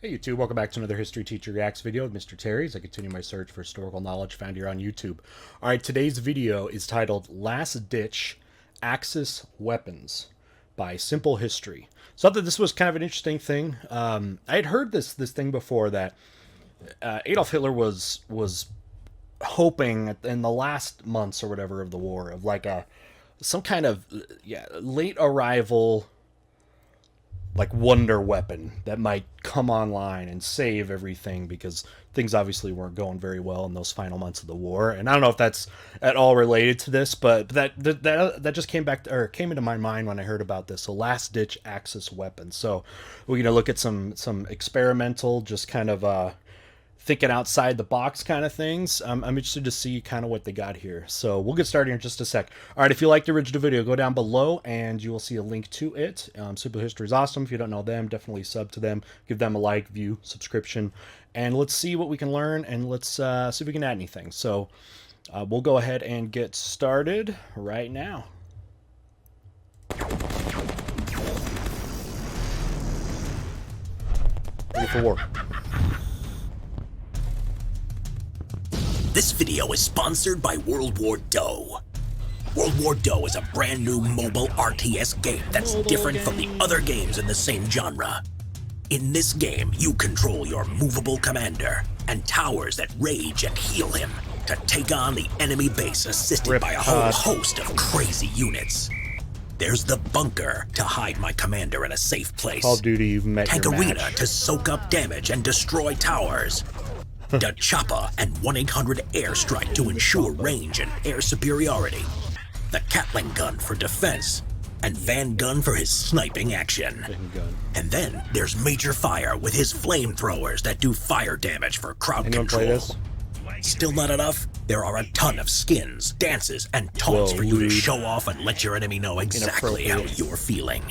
Hey YouTube, welcome back to another History Teacher Reacts video with Mr. Terry as I continue my search for historical knowledge found here on YouTube. Alright, today's video is titled Last Ditch Axis Weapons by Simple History. So I thought this was kind of an interesting thing. I had heard this thing before that Adolf Hitler was hoping in the last months or whatever of the war of like some kind of late arrival like wonder weapon that might come online and save everything, because things obviously weren't going very well in those final months of the war. And I don't know if that's at all related to this, but that just came into my mind when I heard about this. So last ditch Axis weapons. So we're gonna look at some experimental, just kind of thinking outside the box kind of things. I'm interested to see kind of what they got here. So we'll get started in just a sec. All right, if you liked the original video, go down below and you will see a link to it. Simple History is awesome. If you don't know them, definitely sub to them. Give them a like, view, subscription, and let's see what we can learn, and let's see if we can add anything. So we'll go ahead and get started right now. Ready for war. This video is sponsored by World War II. World War II is a brand new mobile RTS game that's different from the other games in the same genre. In this game, you control your movable commander and towers that rage and heal him to take on the enemy base assisted by a whole host of crazy units. There's the bunker to hide my commander in a safe place. Call of Duty, you've met Tank your arena match. to soak up damage and destroy towers. The chopper and 1-800 airstrike to ensure range and air superiority. The Gatling gun for defense, and Van Gun for his sniping action. And then there's Major Fire with his flamethrowers that do fire damage for crowd Anyone control. play this? Still not enough? There are a ton of skins, dances, and taunts for you to show off and let your enemy know exactly how you're feeling.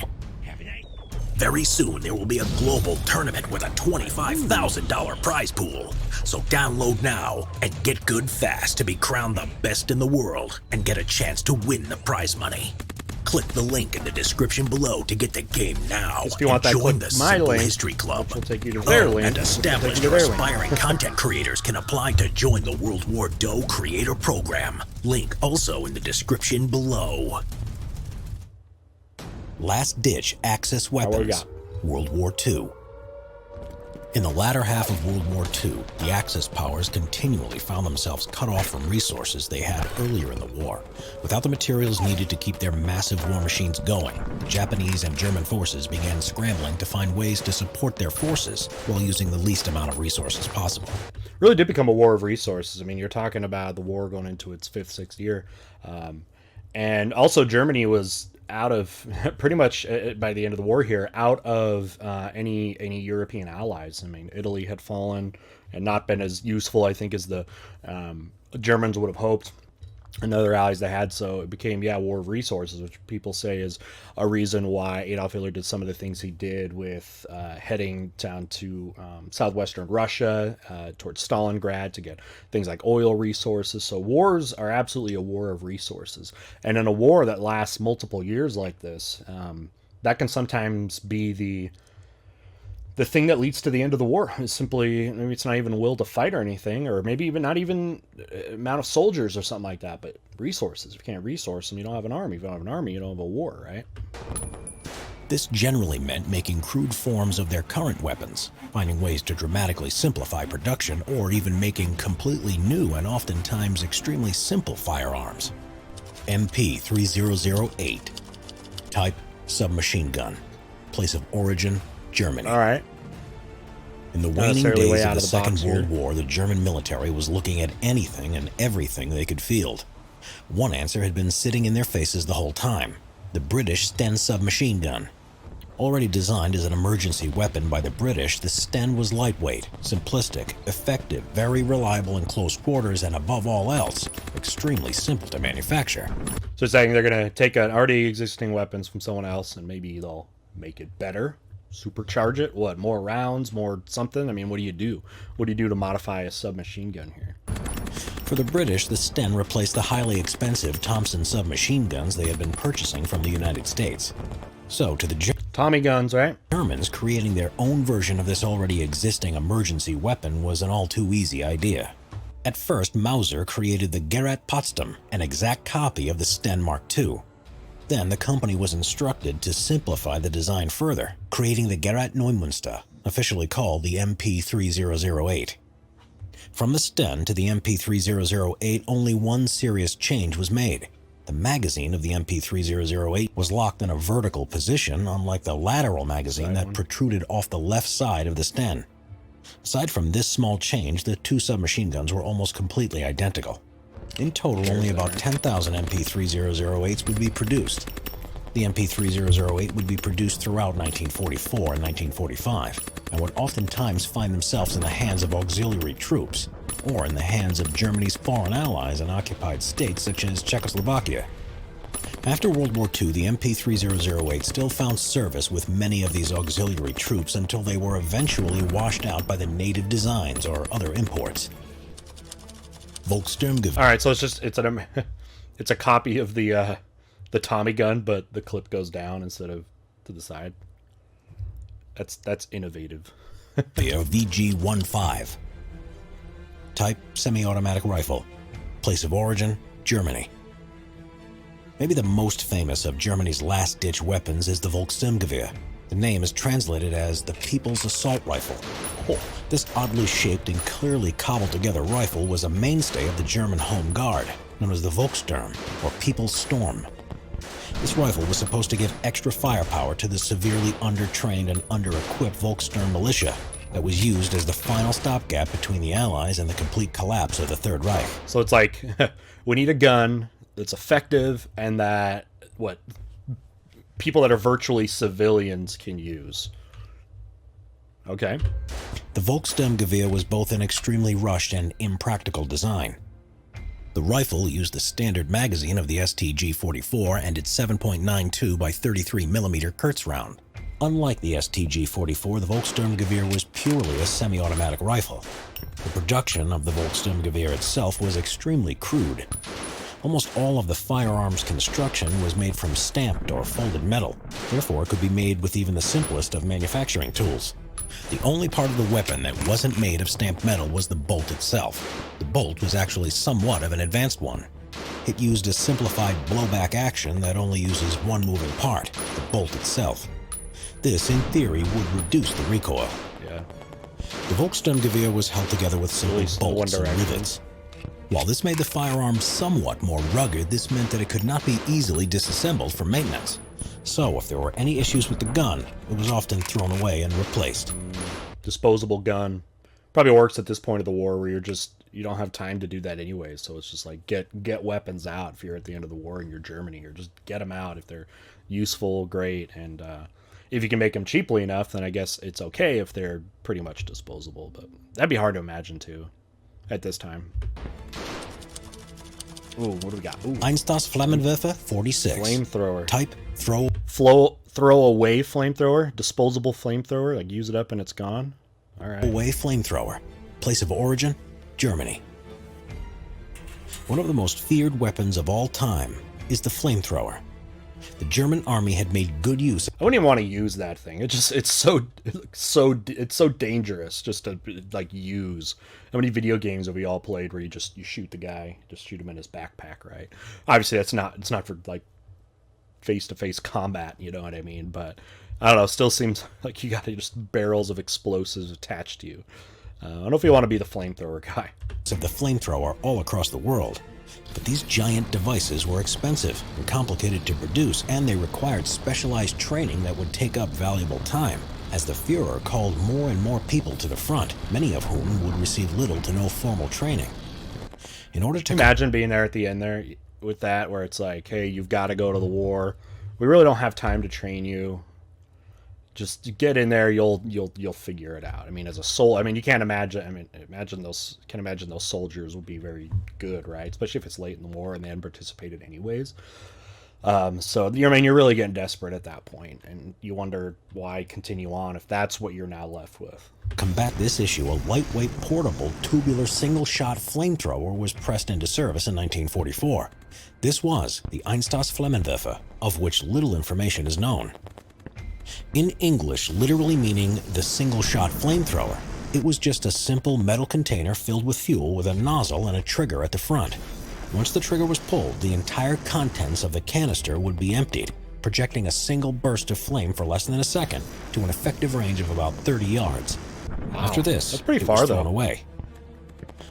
Very soon, there will be a global tournament with a $25,000 prize pool. So download now and get good fast to be crowned the best in the world and get a chance to win the prize money. Click the link in the description below to get the game now If you want and that, join click the my Simple link, History Club. which will take you to their link, And which will take established you to or their link. aspiring content creators can apply to join the World War II Creator Program. Link also in the description below. Last ditch Axis weapons. World War II. In the latter half of World War II, the Axis powers continually found themselves cut off from resources they had earlier in the war. Without the materials needed to keep their massive war machines going, Japanese and German forces began scrambling to find ways to support their forces while using the least amount of resources possible. Really did become a war of resources. I mean, you're talking about the war going into its 5th, 6th year. And also Germany was out of pretty much by the end of the war here, out of any European allies. I mean, Italy had fallen and not been as useful, I think, as the Germans would have hoped, and other allies they had. So it became, a war of resources, which people say is a reason why Adolf Hitler did some of the things he did with heading down to southwestern Russia, towards Stalingrad, to get things like oil resources. So wars are absolutely a war of resources. And in a war that lasts multiple years like this, that can sometimes be the thing that leads to the end of the war. Is simply, maybe it's not even will to fight or anything, or maybe even not even amount of soldiers or something like that, but resources. If you can't resource them, you don't have an army. If you don't have an army, you don't have a war, right? This generally meant making crude forms of their current weapons, finding ways to dramatically simplify production, or even making completely new and oftentimes extremely simple firearms. MP-3008. Type, submachine gun. Place of origin, Germany. All right. In the waning days of the Second World War, the German military was looking at anything and everything they could field. One answer had been sitting in their faces the whole time: the British Sten submachine gun. Already designed as an emergency weapon by the British, the Sten was lightweight, simplistic, effective, very reliable in close quarters, and above all else, extremely simple to manufacture. So it's saying they're going to take an already existing weapons from someone else, and maybe they'll make it better, supercharge it. What, more rounds, more something? I mean, what do you do? What do you do to modify a submachine gun here? For the British, the Sten replaced the highly expensive Thompson submachine guns they had been purchasing from the United States. So, to the Tommy guns, right? Germans creating their own version of this already existing emergency weapon was an all-too-easy idea. At first, Mauser created the Gerät Potsdam, an exact copy of the Sten Mark II. Then the company was instructed to simplify the design further, creating the Gerät Neumünster, officially called the MP3008. From the Sten to the MP3008, only one serious change was made. The magazine of the MP3008 was locked in a vertical position, unlike the lateral magazine that protruded off the left side of the Sten. Aside from this small change, the two submachine guns were almost completely identical. In total, only about 10,000 MP3008s would be produced. The MP3008 would be produced throughout 1944 and 1945, and would oftentimes find themselves in the hands of auxiliary troops, or in the hands of Germany's foreign allies in occupied states such as Czechoslovakia. After World War II, the MP3008 still found service with many of these auxiliary troops until they were eventually washed out by the native designs or other imports. Volkssturmgewehr. All right, so it's a copy of the Tommy gun, but the clip goes down instead of to the side. That's innovative. VG.1-5. Type, semi-automatic rifle. Place of origin, Germany. Maybe the most famous of Germany's last-ditch weapons is the Volkssturmgewehr. The name is translated as the People's Assault Rifle. This oddly shaped and clearly cobbled-together rifle was a mainstay of the German Home Guard, known as the Volkssturm, or People's Storm. This rifle was supposed to give extra firepower to the severely under-trained and under-equipped Volkssturm militia that was used as the final stopgap between the Allies and the complete collapse of the Third Reich. So it's like, we need a gun that's effective and that, people that are virtually civilians can use. Okay. The Volkssturmgewehr was both an extremely rushed and impractical design. The rifle used the standard magazine of the STG-44 and its 7.92 by 33 mm Kurz round. Unlike the STG-44, the Volkssturmgewehr was purely a semi-automatic rifle. The production of the Volkssturmgewehr itself was extremely crude. Almost all of the firearm's construction was made from stamped or folded metal, therefore it could be made with even the simplest of manufacturing tools. The only part of the weapon that wasn't made of stamped metal was the bolt itself. The bolt was actually somewhat of an advanced one. It used a simplified blowback action that only uses one moving part, the bolt itself. This, in theory, would reduce the recoil. Yeah. The Volkssturmgewehr was held together with simple bolts and rivets. While this made the firearm somewhat more rugged, this meant that it could not be easily disassembled for maintenance. So, if there were any issues with the gun, it was often thrown away and replaced. Disposable gun. Probably works at this point of the war where you don't have time to do that anyway, so it's just like get weapons out if you're at the end of the war and you're Germany, or just get them out if they're useful, great, and if you can make them cheaply enough, then I guess it's okay if they're pretty much disposable, but that'd be hard to imagine too at this time. Ooh, what do we got? Ooh. Einstossflammenwerfer 46. Flamethrower. Type, throw away flamethrower, disposable flamethrower, like use it up and it's gone. All right. away flamethrower. Place of origin, Germany. One of the most feared weapons of all time is the flamethrower. The German army had made good use. I wouldn't even want to use that thing. It's so dangerous just to like use. How many video games have we all played where you shoot the guy, just shoot him in his backpack, right? Obviously it's not for like face-to-face combat, you know what I mean? But I don't know, it still seems like you got just barrels of explosives attached to you. I don't know if you want to be the flamethrower guy. Of the flamethrower all across the world. But these giant devices were expensive and complicated to produce, and they required specialized training that would take up valuable time, as the Führer called more and more people to the front, many of whom would receive little to no formal training. In order to imagine being there at the end there with that, where it's like, hey, you've got to go to the war. We really don't have time to train you. Just get in there, you'll figure it out. I mean, as a soul, I mean, you can't imagine. I mean, imagine those soldiers will be very good, right? Especially if it's late in the war and they hadn't participated anyways. So I mean, you're really getting desperate at that point, and you wonder why continue on if that's what you're now left with. Combat this issue, a lightweight, portable, tubular, single-shot flamethrower was pressed into service in 1944. This was the Einstossflammenwerfer, of which little information is known. In English, literally meaning the single-shot flamethrower, it was just a simple metal container filled with fuel with a nozzle and a trigger at the front. Once the trigger was pulled, the entire contents of the canister would be emptied, projecting a single burst of flame for less than a second to an effective range of about 30 yards. Wow. After this, that's pretty it far, was thrown though. away.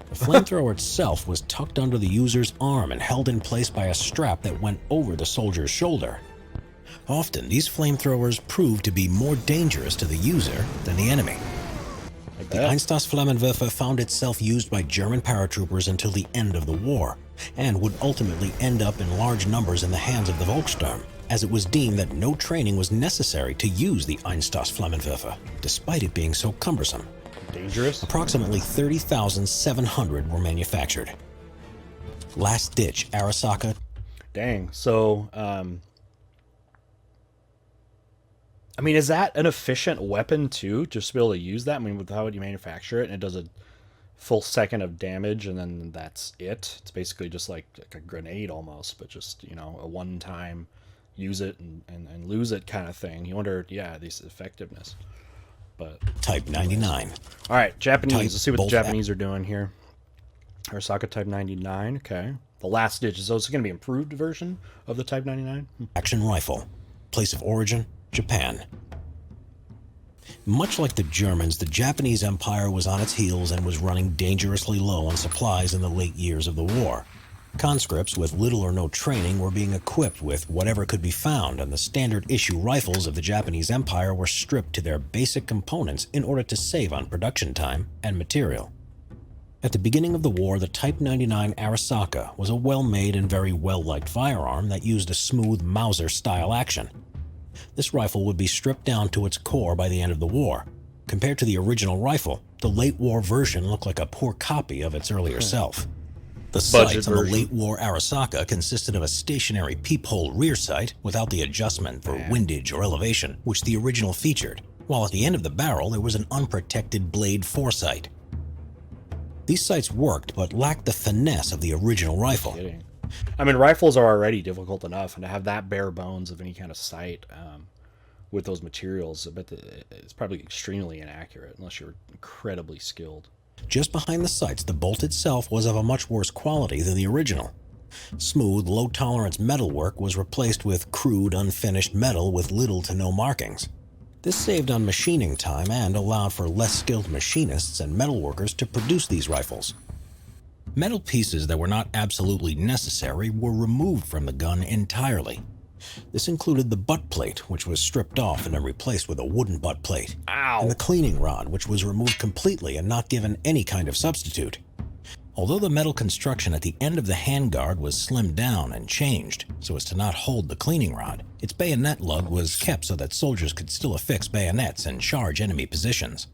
The flamethrower itself was tucked under the user's arm and held in place by a strap that went over the soldier's shoulder. Often, these flamethrowers proved to be more dangerous to the user than the enemy. The Einstossflammenwerfer found itself used by German paratroopers until the end of the war, and would ultimately end up in large numbers in the hands of the Volkssturm, as it was deemed that no training was necessary to use the Einstossflammenwerfer, despite it being so cumbersome. Dangerous? Approximately 30,700 were manufactured. Last ditch, Arisaka. Dang. So, I mean, is that an efficient weapon too? Just to be able to use that? I mean, how would you manufacture it? And it does a full second of damage, and then that's it. It's basically just like a grenade almost, but just, you know, a one-time use it and lose it kind of thing. You wonder, yeah, this effectiveness. But Type 99. All right, Japanese. Type Let's see what the bolt Japanese are doing here. Arisaka Type 99. Okay. The last ditch. So it's going to be an improved version of the Type 99? Action rifle. Place of origin, Japan. Much like the Germans, the Japanese Empire was on its heels and was running dangerously low on supplies in the late years of the war. Conscripts with little or no training were being equipped with whatever could be found, and the standard issue rifles of the Japanese Empire were stripped to their basic components in order to save on production time and material. At the beginning of the war, the Type 99 Arisaka was a well-made and very well-liked firearm that used a smooth Mauser-style action. This rifle would be stripped down to its core by the end of the war. Compared to the original rifle, the late-war version looked like a poor copy of its earlier self. The sights on the late-war Arisaka consisted of a stationary peephole rear sight without the adjustment for windage or elevation, which the original featured, while at the end of the barrel there was an unprotected blade foresight. These sights worked, but lacked the finesse of the original rifle. I mean, rifles are already difficult enough, and to have that bare bones of any kind of sight with those materials, I bet it's probably extremely inaccurate unless you're incredibly skilled. Just behind the sights, the bolt itself was of a much worse quality than the original. Smooth, low-tolerance metalwork was replaced with crude, unfinished metal with little to no markings. This saved on machining time and allowed for less skilled machinists and metalworkers to produce these rifles. Metal pieces that were not absolutely necessary were removed from the gun entirely. This included the butt plate, which was stripped off and then replaced with a wooden butt plate, and the cleaning rod, which was removed completely and not given any kind of substitute. Although the metal construction at the end of the handguard was slimmed down and changed so as to not hold the cleaning rod, its bayonet lug was kept so that soldiers could still affix bayonets and charge enemy positions.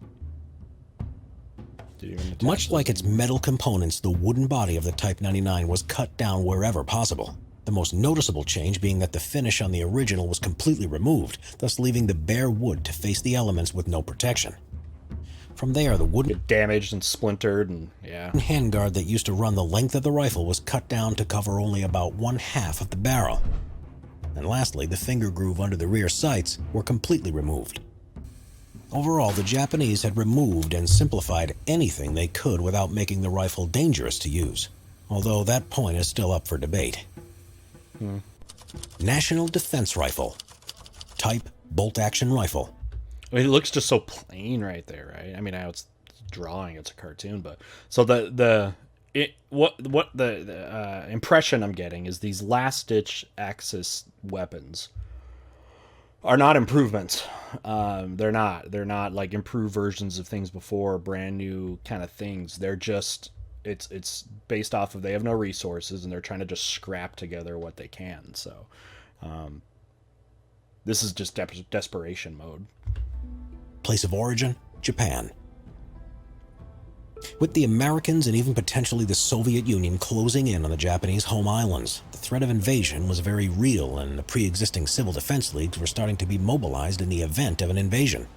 Much like its metal components, the wooden body of the Type 99 was cut down wherever possible. The most noticeable change being that the finish on the original was completely removed, thus leaving the bare wood to face the elements with no protection. From there, the wooden damaged and splintered, and handguard that used to run the length of the rifle was cut down to cover only about 1/2 of the barrel. And lastly, the finger groove under the rear sights were completely removed. Overall, the Japanese had removed and simplified anything they could without making the rifle dangerous to use, although that point is still up for debate. National Defense Rifle. Type bolt-action rifle. I mean, it looks just so plain right there, right? I mean, I know it's drawing, it's a cartoon, but so the impression I'm getting is these last-ditch Axis weapons are not improvements. They're not like improved versions of things before, brand new kind of things. They're just it's based off of they have no resources and they're trying to just scrap together what they can. So this is just desperation mode. Place of origin, Japan. With the Americans and even potentially the Soviet Union closing in on the Japanese home islands, the threat of invasion was very real, and the pre-existing civil defense leagues were starting to be mobilized in the event of an invasion.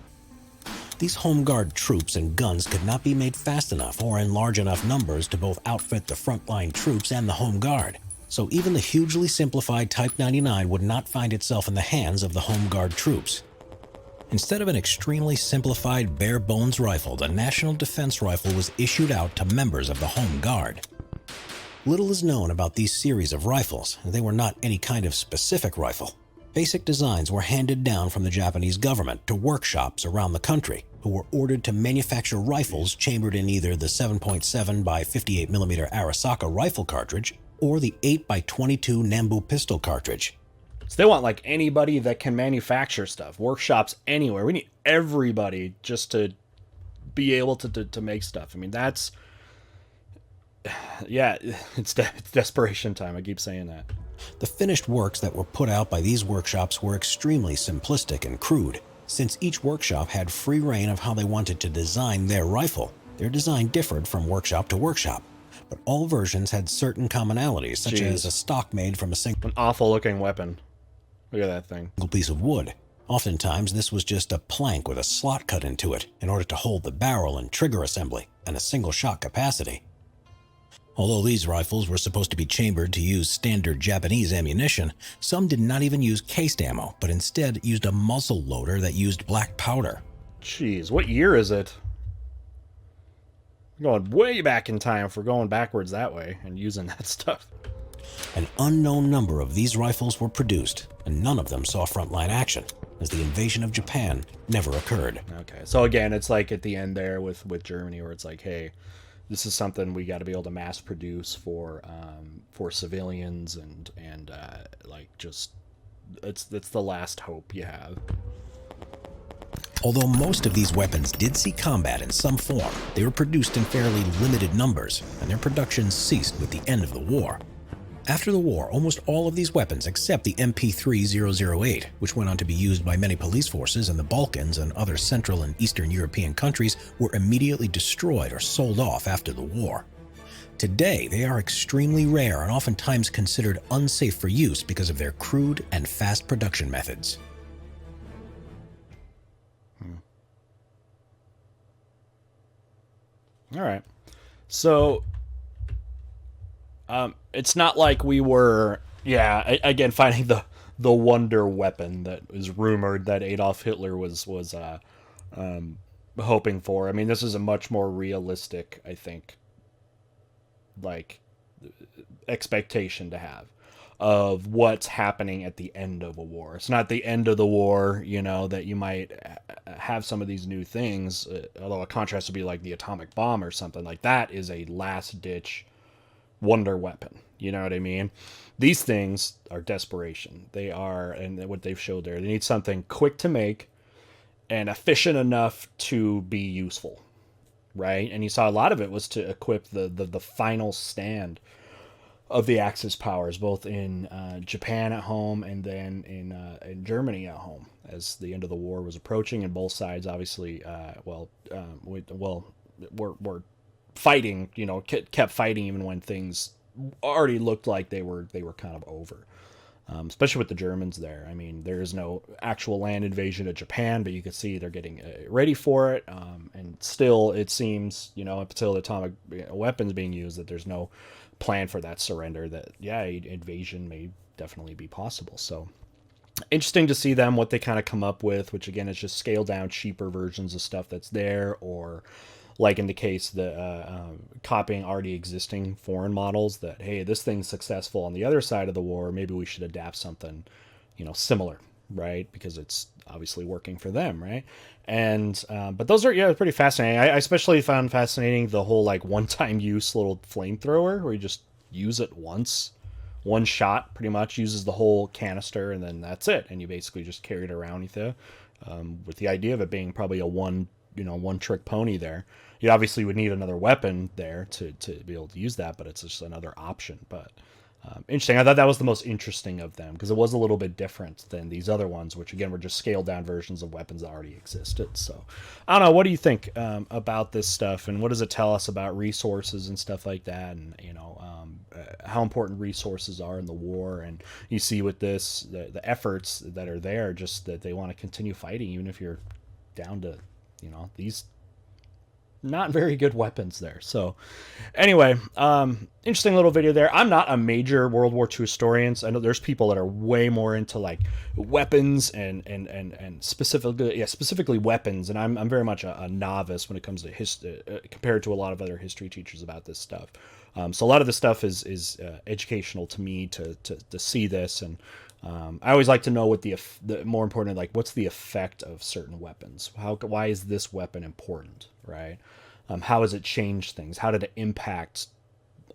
These home guard troops and guns could not be made fast enough or in large enough numbers to both outfit the frontline troops and the home guard, so even the hugely simplified Type 99 would not find itself in the hands of the home guard troops. Instead of an extremely simplified bare-bones rifle, the National Defense Rifle was issued out to members of the Home Guard. Little is known about these series of rifles. They were not any kind of specific rifle. Basic designs were handed down from the Japanese government to workshops around the country who were ordered to manufacture rifles chambered in either the 7.7 by 58mm Arisaka rifle cartridge or the 8 by 22 Nambu pistol cartridge. So they want like anybody that can manufacture stuff, workshops anywhere. We need everybody just to be able to make stuff. I mean, that's, yeah, it's desperation time. I keep saying that. The finished works that were put out by these workshops were extremely simplistic and crude. Since each workshop had free reign of how they wanted to design their rifle, their design differed from workshop to workshop. But all versions had certain commonalities, such as a stock made from An awful looking weapon. Look at that thing. Single piece of wood. Oftentimes, this was just a plank with a slot cut into it in order to hold the barrel and trigger assembly and a single shot capacity. Although these rifles were supposed to be chambered to use standard Japanese ammunition, some did not even use cased ammo, but instead used a muzzle loader that used black powder. Jeez, what year is it? I'm going way back in time if we're going backwards that way and using that stuff. An unknown number of these rifles were produced, and none of them saw frontline action, as the invasion of Japan never occurred. Okay, so again, it's like at the end there with Germany, where it's like, hey, this is something we got to be able to mass produce for civilians and like just it's the last hope you have. Although most of these weapons did see combat in some form, they were produced in fairly limited numbers, and their production ceased with the end of the war. After the war, almost all of these weapons, except the MP3-008, which went on to be used by many police forces in the Balkans and other Central and Eastern European countries, were immediately destroyed or sold off after the war. Today, they are extremely rare and oftentimes considered unsafe for use because of their crude and fast production methods. All right. So it's not like we were, again, finding the wonder weapon that is rumored that Adolf Hitler was hoping for. I mean, this is a much more realistic, I think, like, expectation to have of what's happening at the end of a war. It's not the end of the war, that you might have some of these new things, although a contrast would be like the atomic bomb or something like that is a last-ditch wonder weapon. You know what I mean? These things are desperation. They are, and what they've showed there, they need something quick to make and efficient enough to be useful, right? And you saw a lot of it was to equip the final stand of the Axis powers, both in Japan at home and then in Germany at home, as the end of the war was approaching, and both sides obviously, were fighting. Kept fighting even when things already looked like they were kind of over. Especially with the Germans there. I mean, there is no actual land invasion of Japan, but you can see they're getting ready for it. And still, it seems, up until the atomic weapons being used, that there's no plan for that surrender, that, invasion may definitely be possible. So interesting to see them, what they kind of come up with, which again is just scaled down, cheaper versions of stuff that's there, or like in the case copying already existing foreign models that, hey, this thing's successful on the other side of the war, maybe we should adapt something, similar, right? Because it's obviously working for them, right? And but those are pretty fascinating. I especially found fascinating the whole like one-time use little flamethrower where you just use it once, one shot, pretty much uses the whole canister, and then that's it, and you basically just carry it around with the idea of it being probably a one-trick pony there. You obviously would need another weapon there to be able to use that, but it's just another option. But interesting. I thought that was the most interesting of them because it was a little bit different than these other ones, which again were just scaled down versions of weapons that already existed. So I don't know. What do you think about this stuff, and what does it tell us about resources and stuff like that, and how important resources are in the war? And you see with this the efforts that are there, just that they want to continue fighting, even if you're down to these not very good weapons there. So anyway, interesting little video there. I'm not a major World War II historian. So I know there's people that are way more into like weapons and specifically weapons, and I'm very much a novice when it comes to history compared to a lot of other history teachers about this stuff. So a lot of this stuff is educational to me to see this, and I always like to know what the more important, like what's the effect of certain weapons. Why is this weapon important, right? How has it changed things? How did it impact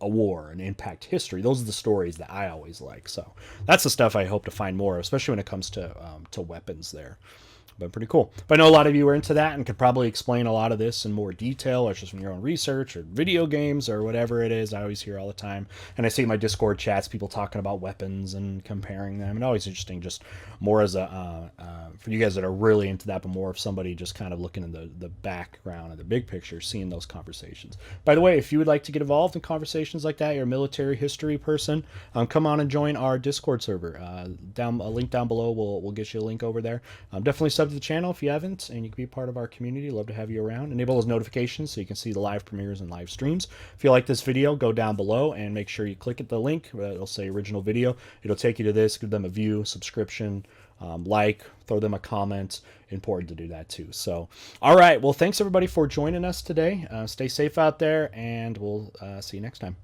a war and impact history? Those are the stories that I always like. So that's the stuff I hope to find more of, especially when it comes to weapons there. But pretty cool. But I know a lot of you are into that and could probably explain a lot of this in more detail, or just from your own research or video games or whatever it is. I always hear all the time. And I see in my Discord chats people talking about weapons and comparing them. And always interesting, just more as a, for you guys that are really into that, but more of somebody just kind of looking in the background and the big picture, seeing those conversations. By the way, if you would like to get involved in conversations like that, you're a military history person, come on and join our Discord server. A link down below will get you a link over there. Definitely sub to the channel if you haven't, and you can be part of our community. Love to have you around. Enable those notifications so you can see the live premieres and live streams. If you like this video, go down below and make sure you click at the link. It'll say original video. It'll take you to this. Give them a view, subscription, like, throw them a comment. Important to do that too. So, all right. Well, thanks everybody for joining us today. Stay safe out there, and we'll see you next time.